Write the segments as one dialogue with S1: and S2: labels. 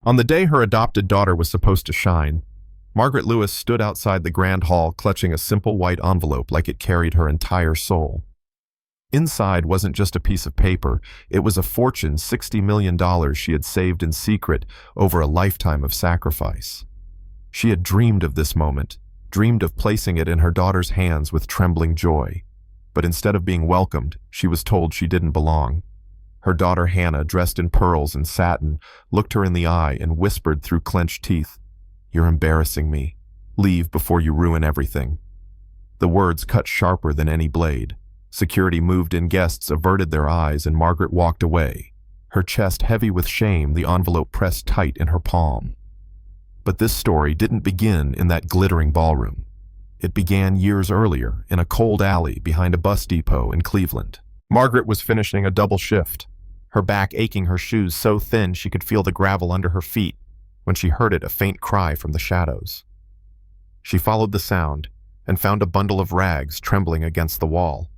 S1: On the day her adopted daughter was supposed to shine, Margaret Lewis stood outside the grand hall clutching a simple white envelope like it carried her entire soul. Inside wasn't just a piece of paper, it was a fortune, $60 million she had saved in secret over a lifetime of sacrifice. She had dreamed of this moment, dreamed of placing it in her daughter's hands with trembling joy. But instead of being welcomed, she was told she didn't belong. Her daughter Hannah, dressed in pearls and satin, looked her in the eye and whispered through clenched teeth, "You're embarrassing me. Leave before you ruin everything." The words cut sharper than any blade. Security moved in, guests averted their eyes, and Margaret walked away. Her chest heavy with shame, the envelope pressed tight in her palm. But this story didn't begin in that glittering ballroom. It began years earlier, in a cold alley behind a bus depot in Cleveland. Margaret was finishing a double shift, her back aching, her shoes so thin she could feel the gravel under her feet, when she heard a faint cry from the shadows. She followed the sound and found a bundle of rags trembling against the wall.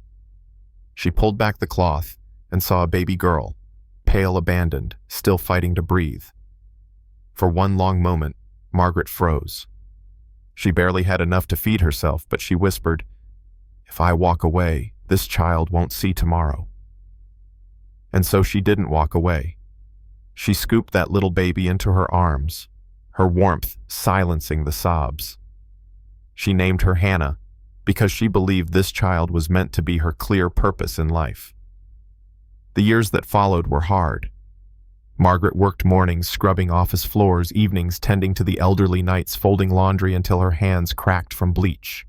S1: She pulled back the cloth and saw a baby girl, pale, abandoned, still fighting to breathe. For one long moment, Margaret froze. She barely had enough to feed herself, but she whispered, "If I walk away, this child won't see tomorrow." And so she didn't walk away. She scooped that little baby into her arms, her warmth silencing the sobs. She named her Hannah because she believed this child was meant to be her clear purpose in life. The years that followed were hard. Margaret worked mornings scrubbing office floors, evenings tending to the elderly, nights folding laundry until her hands cracked from bleach.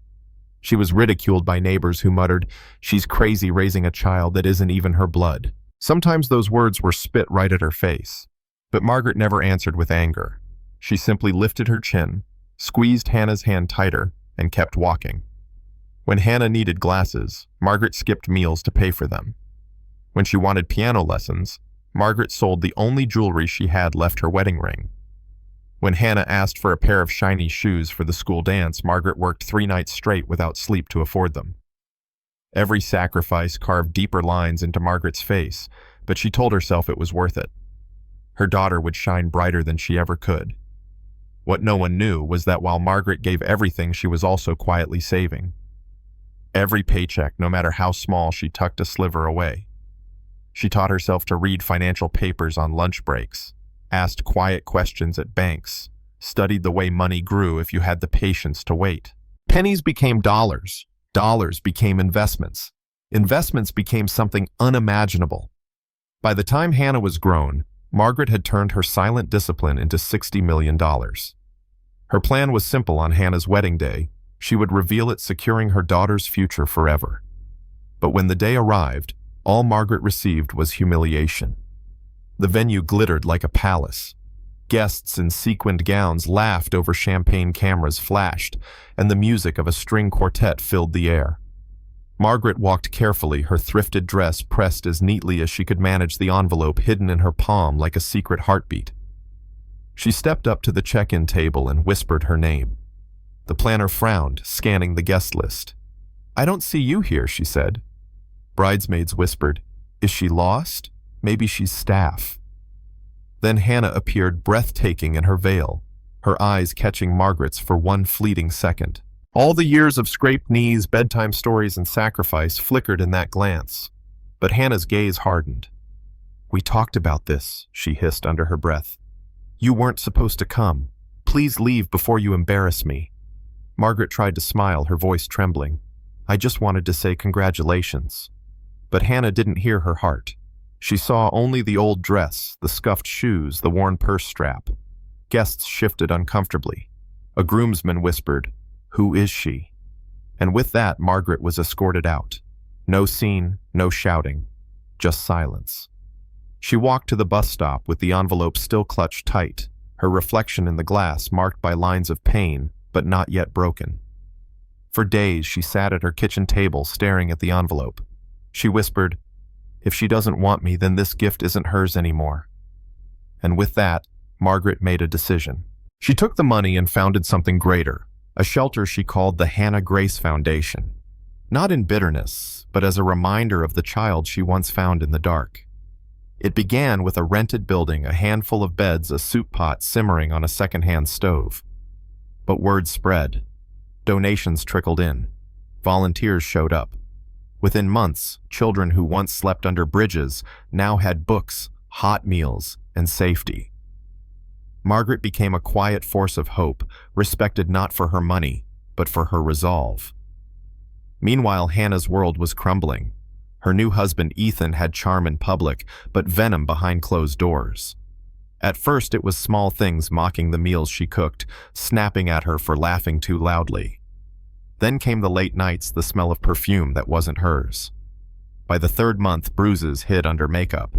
S1: She was ridiculed by neighbors who muttered, "She's crazy raising a child that isn't even her blood." Sometimes those words were spit right at her face. But Margaret never answered with anger. She simply lifted her chin, squeezed Hannah's hand tighter, and kept walking. When Hannah needed glasses, Margaret skipped meals to pay for them. When she wanted piano lessons, Margaret sold the only jewelry she had left, her wedding ring. When Hannah asked for a pair of shiny shoes for the school dance, Margaret worked 3 nights straight without sleep to afford them. Every sacrifice carved deeper lines into Margaret's face, but she told herself it was worth it. Her daughter would shine brighter than she ever could. What no one knew was that while Margaret gave everything, she was also quietly saving. Every paycheck, no matter how small, she tucked a sliver away. She taught herself to read financial papers on lunch breaks, asked quiet questions at banks, studied the way money grew if you had the patience to wait. Pennies became dollars. Dollars became investments. Investments became something unimaginable. By the time Hannah was grown, Margaret had turned her silent discipline into $60 million. Her plan was simple. On Hannah's wedding day, she would reveal it, securing her daughter's future forever. But when the day arrived, all Margaret received was humiliation. The venue glittered like a palace. Guests in sequined gowns laughed over champagne, cameras flashed, and the music of a string quartet filled the air. Margaret walked carefully, her thrifted dress pressed as neatly as she could manage, the envelope hidden in her palm like a secret heartbeat. She stepped up to the check-in table and whispered her name. The planner frowned, scanning the guest list. "I don't see you here," she said. Bridesmaids whispered, "Is she lost? Maybe she's staff." Then Hannah appeared, breathtaking in her veil, her eyes catching Margaret's for one fleeting second. All the years of scraped knees, bedtime stories, and sacrifice flickered in that glance. But Hannah's gaze hardened. "We talked about this," she hissed under her breath. "You weren't supposed to come. Please leave before you embarrass me." Margaret tried to smile, her voice trembling. "I just wanted to say congratulations." But Hannah didn't hear her heart. She saw only the old dress, the scuffed shoes, the worn purse strap. Guests shifted uncomfortably. A groomsman whispered, "Who is she?" And with that, Margaret was escorted out. No scene, no shouting, just silence. She walked to the bus stop with the envelope still clutched tight, her reflection in the glass marked by lines of pain, but not yet broken. For days, she sat at her kitchen table staring at the envelope. She whispered, "If she doesn't want me, then this gift isn't hers anymore." And with that, Margaret made a decision. She took the money and founded something greater, a shelter she called the Hannah Grace Foundation. Not in bitterness, but as a reminder of the child she once found in the dark. It began with a rented building, a handful of beds, a soup pot simmering on a secondhand stove. But word spread. Donations trickled in. Volunteers showed up. Within months, children who once slept under bridges now had books, hot meals, and safety. Margaret became a quiet force of hope, respected not for her money, but for her resolve. Meanwhile, Hannah's world was crumbling. Her new husband, Ethan, had charm in public, but venom behind closed doors. At first, it was small things mocking the meals she cooked, snapping at her for laughing too loudly. Then came the late nights, the smell of perfume that wasn't hers. By the third month, bruises hid under makeup.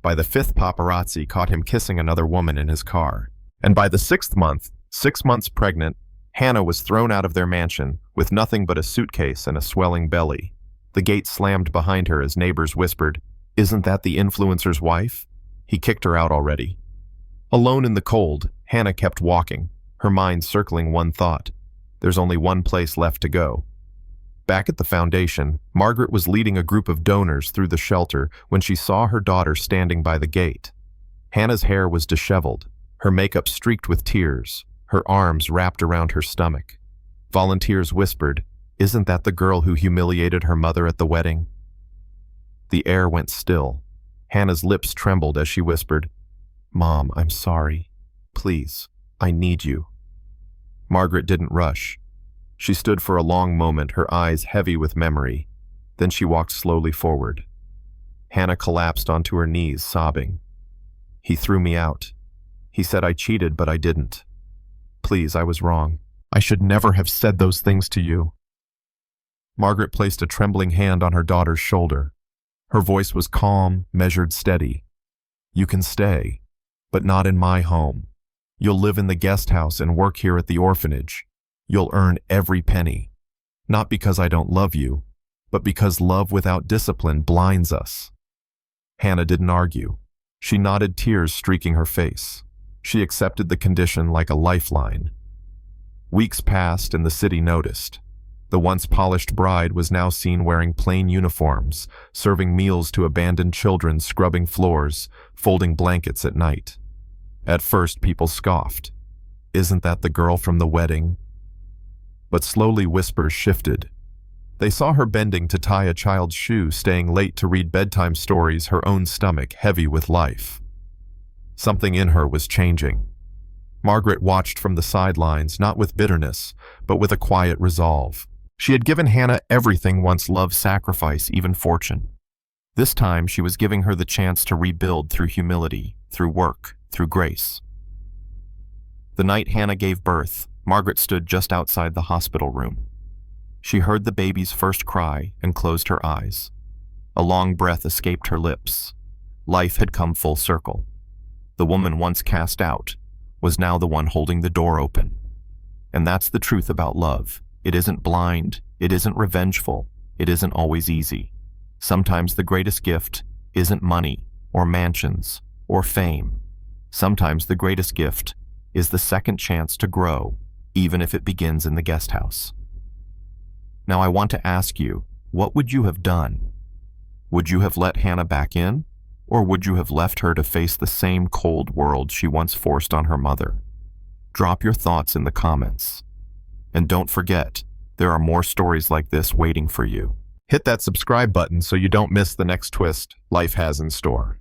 S1: By the fifth, paparazzi caught him kissing another woman in his car. And by the sixth month, 6 months pregnant, Hannah was thrown out of their mansion with nothing but a suitcase and a swelling belly. The gate slammed behind her as neighbors whispered, "Isn't that the influencer's wife?" He kicked her out already. Alone in the cold, Hannah kept walking, her mind circling one thought. There's only one place left to go. Back at the foundation, Margaret was leading a group of donors through the shelter when she saw her daughter standing by the gate. Hannah's hair was disheveled, her makeup streaked with tears, her arms wrapped around her stomach. Volunteers whispered, "Isn't that the girl who humiliated her mother at the wedding?" The air went still. Hannah's lips trembled as she whispered, "Mom, I'm sorry. Please, I need you." Margaret didn't rush. She stood for a long moment, her eyes heavy with memory. Then she walked slowly forward. Hannah collapsed onto her knees, sobbing. "He threw me out. He said I cheated, but I didn't. Please, I was wrong. I should never have said those things to you." Margaret placed a trembling hand on her daughter's shoulder. Her voice was calm, measured, steady. "You can stay, but not in my home. You'll live in the guest house and work here at the orphanage. You'll earn every penny. Not because I don't love you, but because love without discipline blinds us." Hannah didn't argue. She nodded, tears streaking her face. She accepted the condition like a lifeline. Weeks passed and the city noticed. The once polished bride was now seen wearing plain uniforms, serving meals to abandoned children, scrubbing floors, folding blankets at night. At first, people scoffed. "Isn't that the girl from the wedding?" But slowly whispers shifted. They saw her bending to tie a child's shoe, staying late to read bedtime stories, her own stomach heavy with life. Something in her was changing. Margaret watched from the sidelines, not with bitterness, but with a quiet resolve. She had given Hannah everything once: love, sacrifice, even fortune. This time, she was giving her the chance to rebuild through humility, through work, through grace. The night Hannah gave birth, Margaret stood just outside the hospital room. She heard the baby's first cry and closed her eyes. A long breath escaped her lips. Life had come full circle. The woman once cast out was now the one holding the door open. And that's the truth about love. It isn't blind, it isn't revengeful, it isn't always easy. Sometimes the greatest gift isn't money or mansions or fame. Sometimes the greatest gift is the second chance to grow, even if it begins in the guest house. Now I want to ask you, what would you have done? Would you have let Hannah back in? Or would you have left her to face the same cold world she once forced on her mother? Drop your thoughts in the comments. And don't forget, there are more stories like this waiting for you. Hit that subscribe button so you don't miss the next twist life has in store.